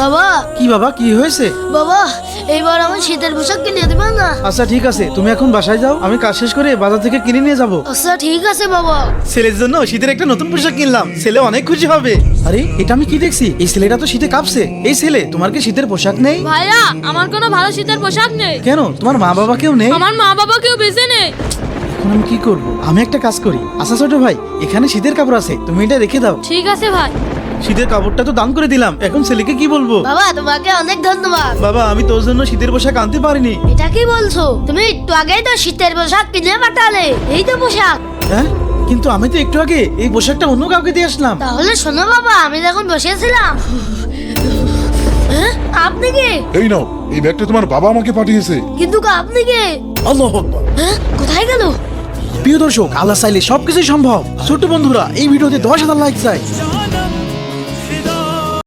বাবা। কি বাবা, কি হয়েছে? বাবা, এইবার আমার শীতের পোশাক কিনে দেবে না? আচ্ছা ঠিক আছে, তুমি এখন বাসায় যাও, আমি কাজ শেষ করে বাজার থেকে কিনে নিয়ে যাবো। আচ্ছা ঠিক আছে বাবা। ছেলের জন্য শীতের একটা নতুন পোশাক কিনলাম, ছেলে অনেক খুশি হবে। আরে এটা আমি কি দেখছি, এই ছেলেটা তো শীতে কাঁপছে। এই ছেলে, তোমার কি শীতের পোশাক নেই? ভাইয়া, আমার কোনো ভালো শীতের পোশাক নেই। কেন, তোমার মা বাবা কেউ নেই? আমার মা বাবা কেউ বেঁচে নেই। এখন আমি কি করব? আমি একটা কাজ করি। আচ্ছা ছোট ভাই, এখানে শীতের কাপড় আছে, তুমি এটা রেখে দাও। ঠিক আছে ভাই। শীতের কাপড়টা তো দান করে দিলাম, এখন ছেলেকে কি বলবো? বাবা তোমাকে অনেক ধন্যবাদ। বাবা, আমি তোর জন্য শীতের পোশাক আনতে পারিনি। এটা কি বলছো? তুমি একটু আগেই তো শীতের পোশাক কিনে পাঠালে, এই তো পোশাক। হ্যাঁ, কিন্তু আমি তো একটু আগে এই পোশাকটা অন্য কাউকে দিয়ে আসলাম। তাহলে শোনো বাবা, আমি যখন বসেছিলাম। হ্যাঁ, আপনি কে? এই নাও, এই ব্যাগটা তোমার বাবা আমাকে পাঠিয়েছে। কিন্তু আপনি কে? আল্লাহু আকবার। হ্যাঁ, কোথায় গেল? প্রিয় দর্শক, আল্লাহ চাইলে সবকিছুই সম্ভব। ছোট্ট বন্ধুরা, এই ভিডিওতে 10,000 লাইক চাই।